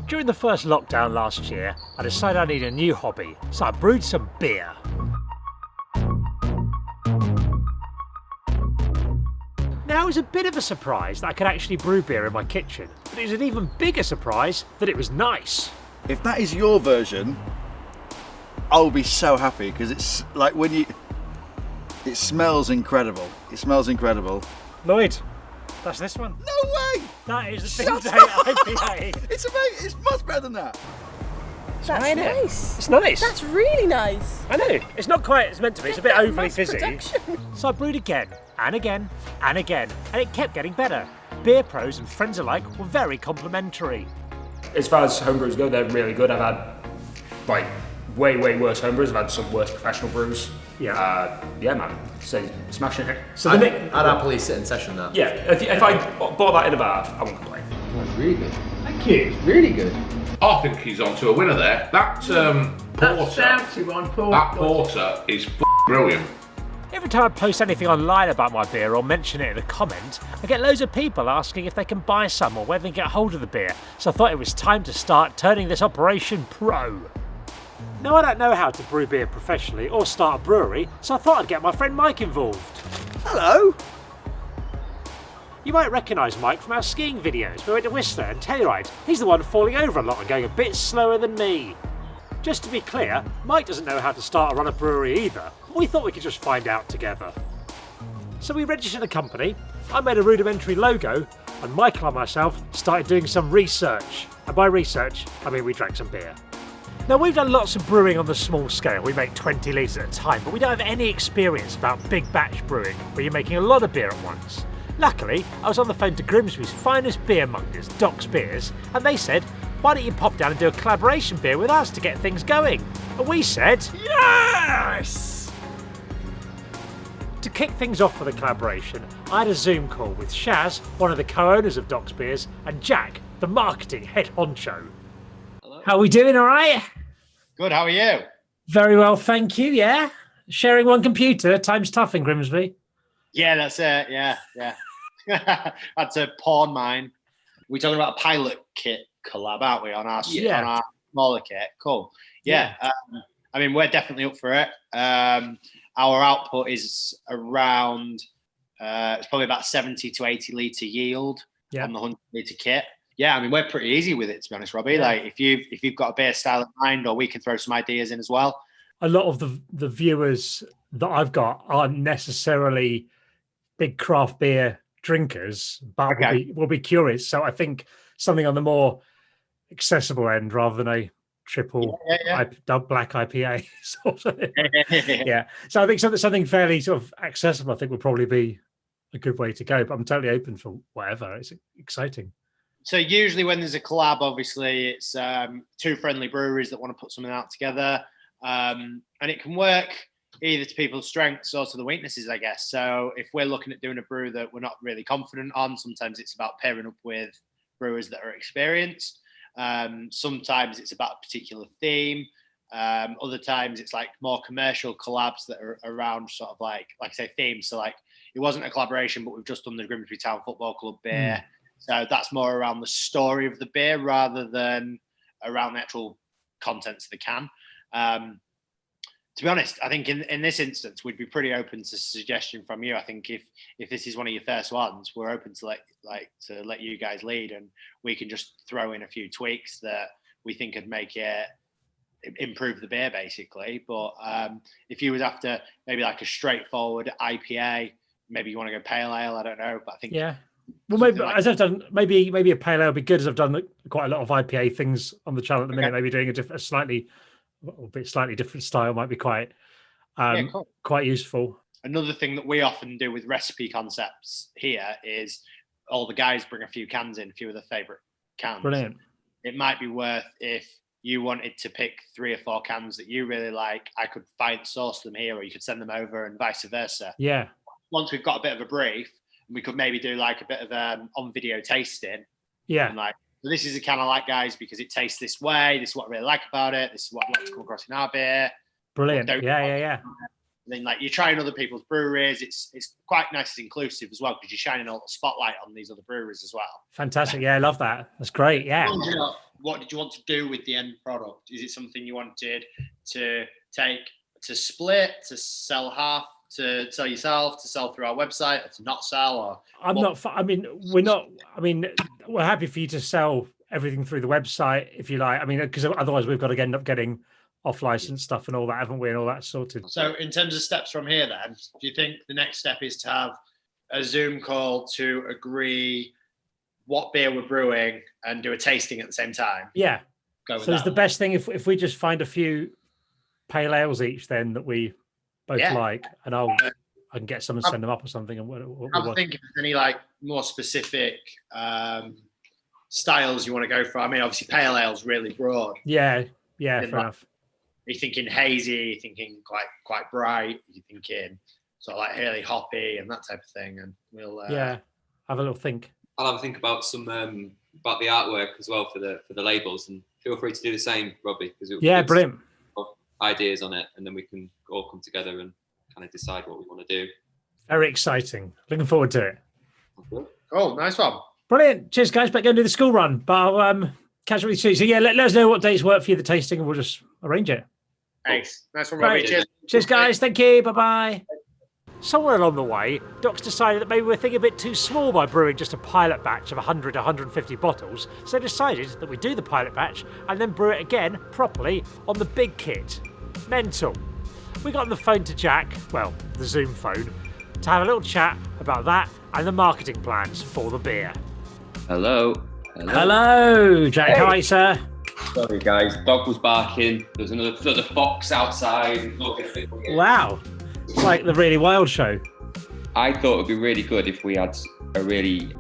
During the first lockdown last year, I decided I need a new hobby, so I brewed some beer. Now, it was a bit of a surprise that I could actually brew beer in my kitchen, but it was an even bigger surprise that it was nice. If that is your version, I'll be so happy, because it's like it smells incredible. It smells incredible. Lloyd, that's this one. No way! That is the Shut Single up! IPA. It's amazing. It's much better than that. That's nice. It's nice. That's really nice. I know. It's not quite as meant to be. It's a bit overly Mass fizzy. production. So I brewed again, and again, and again, and it kept getting better. Beer pros and friends alike were very complimentary. As far as homebrews go, they're really good. I've had like way worse homebrews. I've had some worse professional brews. Yeah. Yeah, man. Say smashing it. So I'd happily sit in session that. Yeah, if I bought that in a bar, I wouldn't complain. That's really good. Thank you. It's really good. I think he's onto a winner there. That porter is brilliant. Every time I post anything online about my beer or mention it in a comment, I get loads of people asking if they can buy some or where they can get hold of the beer, so I thought it was time to start turning this operation pro. Now, I don't know how to brew beer professionally or start a brewery, so I thought I'd get my friend Mike involved. Hello. You might recognise Mike from our skiing videos. We went to Whistler and Telluride. He's the one falling over a lot and going a bit slower than me. Just to be clear, Mike doesn't know how to start or run a brewery either. We thought we could just find out together. So we registered a company, I made a rudimentary logo, and Michael and myself started doing some research. And by research, I mean we drank some beer. Now, we've done lots of brewing on the small scale. We make 20 litres at a time, but we don't have any experience about big batch brewing, where you're making a lot of beer at once. Luckily, I was on the phone to Grimsby's finest beer mongers, Doc's Beers, and they said, why don't you pop down and do a collaboration beer with us to get things going? And we said, yes! To kick things off for the collaboration, I had a Zoom call with Shaz, one of the co-owners of Doc's Beers, and Jack, the marketing head honcho. Hello. How are we doing, all right? Good, how are you? Very well, thank you, yeah. Sharing one computer, time's tough in Grimsby. Yeah, that's it, yeah. Had to pawn mine. We're talking about a pilot kit collab, aren't we, on our smaller kit? Cool. Yeah. I mean, we're definitely up for it. Our output is around, it's probably about 70 to 80 litre yield on the 100 litre kit. Yeah, I mean, we're pretty easy with it, to be honest, Robbie. Yeah. Like, if you've got a beer style in mind, or we can throw some ideas in as well. A lot of the viewers that I've got aren't necessarily big craft beer drinkers, but will be curious. So I think something on the more accessible end rather than a triple black IPA sort of thing. Yeah. So I think something fairly sort of accessible, I think, would probably be a good way to go. But I'm totally open for whatever. It's exciting. So usually when there's a collab, obviously it's two friendly breweries that want to put something out together, and it can work either to people's strengths or to the weaknesses, I guess. So if we're looking at doing a brew that we're not really confident on, sometimes it's about pairing up with brewers that are experienced. Sometimes it's about a particular theme. Other times it's like more commercial collabs that are around sort of like I say, themes. So like it wasn't a collaboration, but we've just done the Grimsby Town Football Club beer. So that's more around the story of the beer rather than around the actual contents of the can. To be honest, I think in this instance, we'd be pretty open to suggestion from you. I think if this is one of your first ones, we're open to let you guys lead, and we can just throw in a few tweaks that we think could make it improve the beer, basically. But if you was after maybe like a straightforward IPA, maybe you want to go pale ale, I don't know. But I think well, maybe as I've done, maybe a pale ale would be good, as I've done quite a lot of IPA things on the channel at the minute. Maybe doing a slightly different style might be quite useful. Another thing that we often do with recipe concepts here is all the guys bring a few cans in, a few of their favourite cans. Brilliant. It might be worth, if you wanted to pick 3 or 4 cans that you really like, I could source them here, or you could send them over and vice versa. Yeah. Once we've got a bit of a brief, we could maybe do like a bit of on video tasting. Yeah. And like, so this is a can I like, guys, because it tastes this way. This is what I really like about it. This is what I'd like to come across in our beer. Brilliant. Yeah. And then like you're trying other people's breweries. It's quite nice and inclusive as well, because you're shining all the spotlight on these other breweries as well. Fantastic. Yeah, I love that. That's great. Yeah. what did you want to do with the end product? Is it something you wanted to take to split, to sell half, to sell yourself, to sell through our website, or to not sell? Or we're happy for you to sell everything through the website if you like. I mean, because otherwise we've got to end up getting off license stuff and all that, haven't we? And all that sorted. So in terms of steps from here, then, do you think the next step is to have a Zoom call to agree what beer we're brewing and do a tasting at the same time? Yeah. So it's the best thing if we just find a few pale ales each then that we both like, and I can get some and send them up or something. And I think if there's any like more specific styles you want to go for. I mean, obviously pale ale's really broad. Yeah, fair enough. Are you thinking hazy? Are you thinking quite bright? Are you thinking sort of like really hoppy and that type of thing? And we'll have a little think. I'll have a think about some about the artwork as well for the labels, and feel free to do the same, Robbie, because brilliant ideas on it, and then we can all come together and kind of decide what we want to do. Very exciting. Looking forward to it. Cool, nice one. Brilliant. Cheers, guys. Better go and do the school run, but I'll catch up with you soon. So let us know what dates work for you, the tasting, and we'll just arrange it. Thanks. Nice one, Robbie. Cheers, guys. Thank you. Bye-bye. Somewhere along the way, Doc's decided that maybe we're thinking a bit too small by brewing just a pilot batch of 100 to 150 bottles, so they decided that we do the pilot batch and then brew it again properly on the big kit. Mental. We got on the phone to Jack, well, the Zoom phone, to have a little chat about that and the marketing plans for the beer. Hello, Jack. Hey. How are you, sir? Sorry, guys. Dog was barking. There's another fox outside. Wow. It's like the Really Wild show. I thought it would be really good if we had a really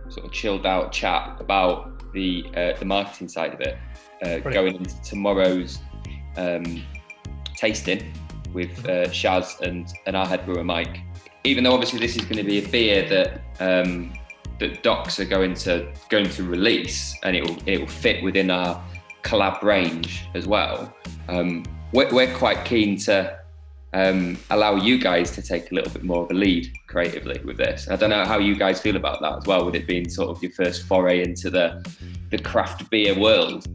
sort of chilled out chat about the marketing side of it, going into tomorrow's tasting with Shaz and our head brewer Mike. Even though obviously this is going to be a beer that Docs are going to release, and it will fit within our collab range as well. We're quite keen to allow you guys to take a little bit more of a lead creatively with this. I don't know how you guys feel about that as well, with it being sort of your first foray into the craft beer world.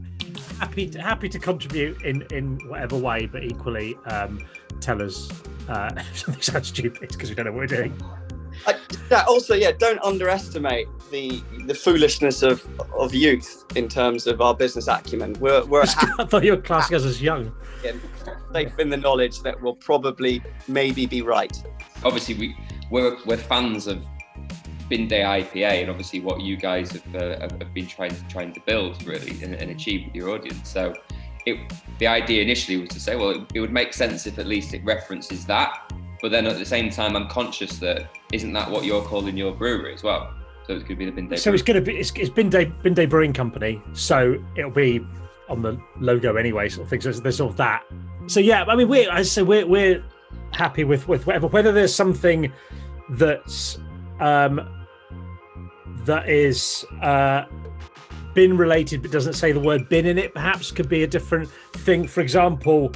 Happy to contribute in whatever way, but equally tell us if something sounds stupid because we don't know what we're doing. Don't underestimate the foolishness of youth in terms of our business acumen. I thought you were classing us as young. Safe in the knowledge that we'll probably maybe be right. Obviously, we're fans of Bin Day IPA, and obviously what you guys have been trying to build really and achieve with your audience. So the idea initially was to say, well, it would make sense if at least it references that. But then at the same time, I'm conscious that isn't that what you're calling your brewery as well? So it's going to be the Bin Day. So it's going to be it's Bin Day Brewing Company. So it'll be on the logo anyway, sort of thing. So there's sort of that. So yeah, I mean, we're happy with whether there's something that's that is bin related but doesn't say the word bin in it. Perhaps could be a different thing. For example,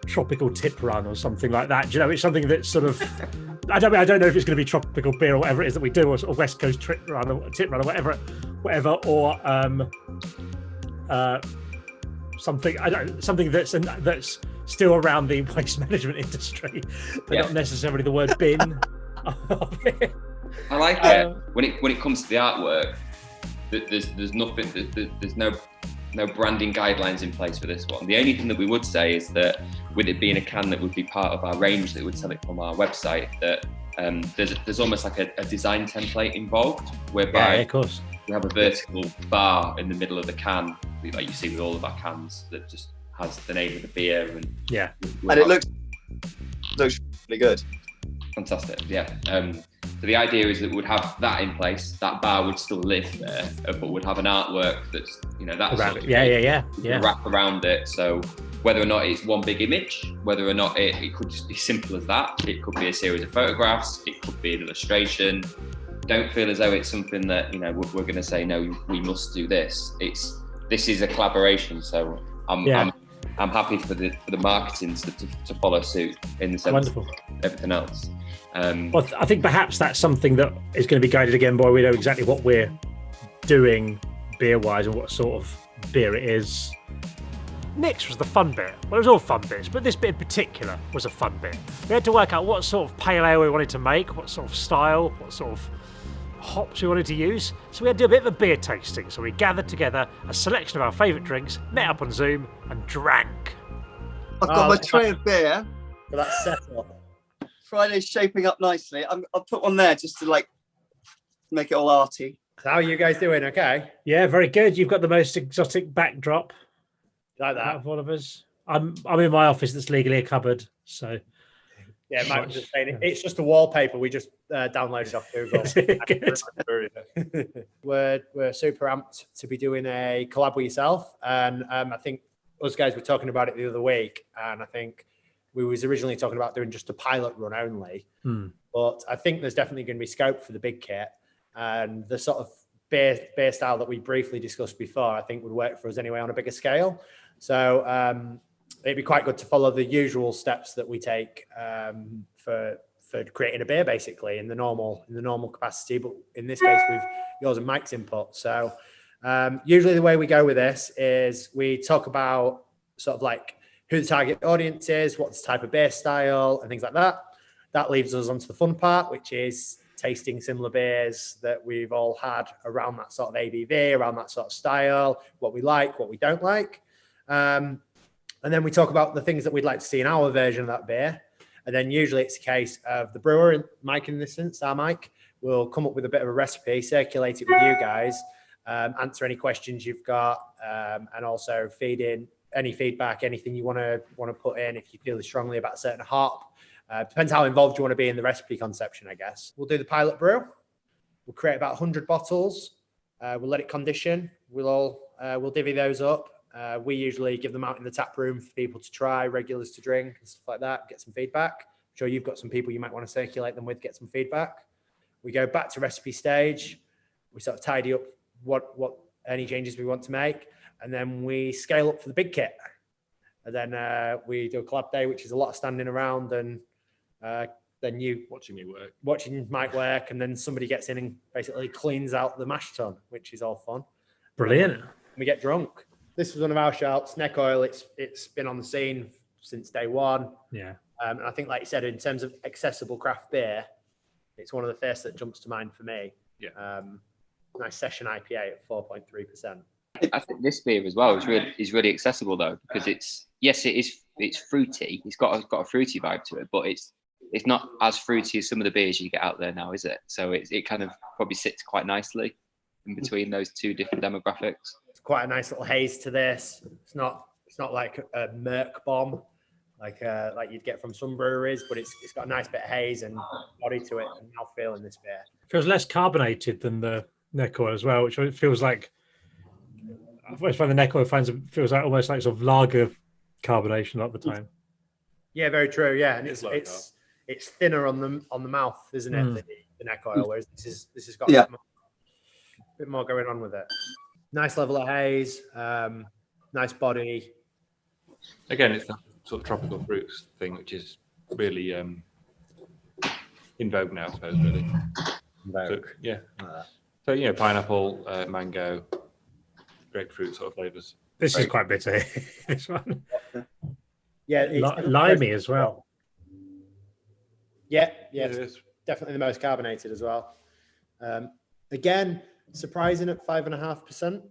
tropical tip run or something like that. Do you know, it's something that's sort of I don't know if it's going to be tropical beer or whatever it is that we do, or sort of West Coast tip run or whatever, or something that's still around the waste management industry, but not necessarily the word bin. I like it when it comes to the artwork. There's nothing. There's no branding guidelines in place for this one. The only thing that we would say is that with it being a can that would be part of our range that would sell it from our website, that there's almost like a design template involved, whereby of course. We have a vertical bar in the middle of the can, like you see with all of our cans, that just has the name of the beer and it looks really good. Fantastic, yeah. So the idea is that we would have that in place. That bar would still live there, but would have an artwork that's that sort of wrap around it. So whether or not it's one big image, whether or not it could just be simple as that. It could be a series of photographs. It could be an illustration. Don't feel as though it's something that we're going to say no. We must do this. This is a collaboration. So I'm happy for the marketing to follow suit in the sense of everything else. Well, I think perhaps that's something that is going to be guided again by we know exactly what we're doing beer-wise and what sort of beer it is. Nick's was the fun bit. Well, it was all fun bits, but this bit in particular was a fun bit. We had to work out what sort of pale ale we wanted to make, what sort of style, what sort of hops we wanted to use. So we had to do a bit of a beer tasting. So we gathered together a selection of our favourite drinks, met up on Zoom, and drank. I've got my tray of beer. So that's set up. Friday's shaping up nicely. I'll put one there just to like make it all arty. So how are you guys doing? Okay. Yeah, very good. You've got the most exotic backdrop Like out that. of all of us. I'm in my office that's legally a cupboard, so Yeah, Mike was just saying it's just a wallpaper we just downloaded off Google. We're super amped to be doing a collab with yourself, and I think us guys were talking about it the other week, and I think we was originally talking about doing just a pilot run only, but I think there's definitely going to be scope for the big kit, and the sort of beer style that we briefly discussed before, I think would work for us anyway on a bigger scale. So it'd be quite good to follow the usual steps that we take for creating a beer, basically in the normal capacity, but in this case with yours and Mike's input. So usually the way we go with this is we talk about sort of like who the target audience is, what's the type of beer style, and things like that. That leaves us onto the fun part, which is tasting similar beers that we've all had around that sort of ABV, around that sort of style, what we like, what we don't like. And then we talk about the things that we'd like to see in our version of that beer. And then usually it's a case of the brewer, Mike in this instance, our Mike, will come up with a bit of a recipe, circulate it with you guys, answer any questions you've got, and also feed in any feedback, anything you want to put in if you feel strongly about a certain hop. Depends how involved you want to be in the recipe conception, I guess. We'll do the pilot brew. We'll create about 100 bottles. We'll let it condition. We'll divvy those up. We usually give them out in the tap room for people to try, regulars to drink and stuff like that, get some feedback. I'm sure you've got some people you might want to circulate them with, get some feedback. We go back to recipe stage. We sort of tidy up what any changes we want to make. And then we scale up for the big kit. And then we do a collab day, which is a lot of standing around and then you watching Mike work, and then somebody gets in and basically cleans out the mash tun, which is all fun. Brilliant. We get drunk. This was one of our shouts. Neck Oil, it's been on the scene since day one. Yeah. And I think, like you said, in terms of accessible craft beer, it's one of the first that jumps to mind for me. Yeah. Nice session IPA at 4.3%. I think this beer as well is really accessible though, because it's fruity. It's got a fruity vibe to it, but it's not as fruity as some of the beers you get out there now, is it? So it kind of probably sits quite nicely in between those two different demographics. It's quite a nice little haze to this. It's not like a Merc bomb like you'd get from some breweries, but it's got a nice bit of haze and body to it and mouthfeel in this beer. It feels less carbonated than the Neck Oil as well, which feels like I always find the Neck Oil feels like almost like sort of lager carbonation a lot of the time. Yeah, very true. Yeah, and it's thinner on the mouth, isn't it? The Neck Oil, whereas this has got a bit more going on with it. Nice level of haze, nice body. Again, it's that sort of tropical fruits thing, which is really in vogue now, I suppose. Really. So, yeah. So pineapple, mango, grapefruit sort of flavors. This is quite bitter. This one. Yeah, limey as well. Yeah, it's definitely the most carbonated as well. Again, surprising at 5.5%.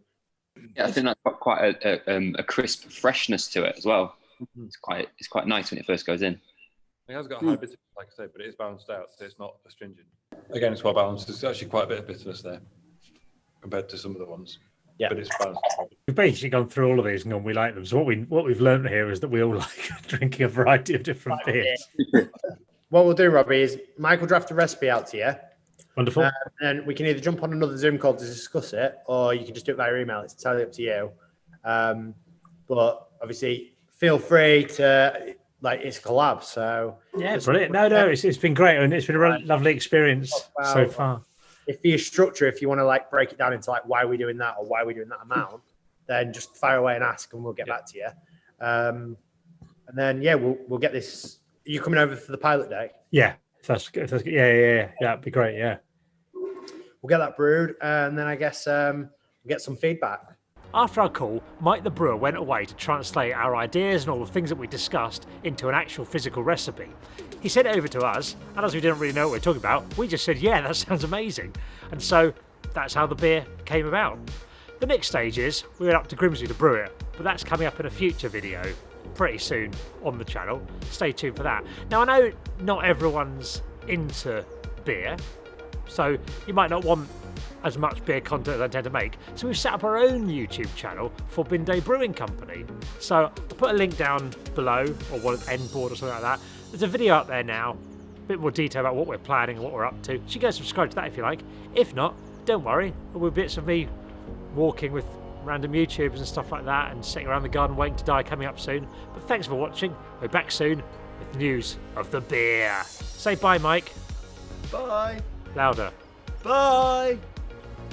Yeah, I think that's got quite a crisp freshness to it as well. It's quite nice when it first goes in. It has got a high bitterness, like I said, but it is balanced out, so it's not astringent. Again, it's well balanced. There's actually quite a bit of bitterness there compared to some of the ones. Yeah, but it's balanced. We've basically gone through all of these and gone, we like them. So what we've learned here is that we all like drinking a variety of different beers. What we'll do, Robbie, is Mike will draft a recipe out to you. Wonderful. And we can either jump on another Zoom call to discuss it, or you can just do it via email. It's entirely up to you. But obviously, feel free to, it's a collab. So yeah, brilliant. No, it's been great, and it's been a lovely experience so far. If for your structure, if you want to break it down into why are we doing that or why are we doing that amount, then just fire away and ask, and we'll get back to you. And then we'll get this. Are you coming over for the pilot day? Yeah, that's good. Yeah, that'd be great. Yeah, we'll get that brewed, and then I guess get some feedback. After our call, Mike the brewer went away to translate our ideas and all the things that we discussed into an actual physical recipe. He sent it over to us, and as we didn't really know what we were talking about, we just said, yeah, that sounds amazing. And so that's how the beer came about. The next stage is we went up to Grimsby to brew it, but that's coming up in a future video pretty soon on the channel. Stay tuned for that. Now, I know not everyone's into beer, so you might not want as much beer content as I tend to make, so we've set up our own YouTube channel for Bin Day Brewing Company. So I'll put a link down below, or one end board or something like that. There's a video up there now, a bit more detail about what we're planning and what we're up to, so you go subscribe to that if you like. If not, don't worry, there'll be bits of me walking with random YouTubers and stuff like that, and sitting around the garden waiting to die coming up soon. But thanks for watching. We're back soon with news of the beer. Say bye, Mike. Bye. Louder. Bye.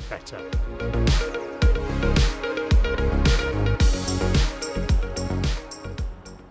Better.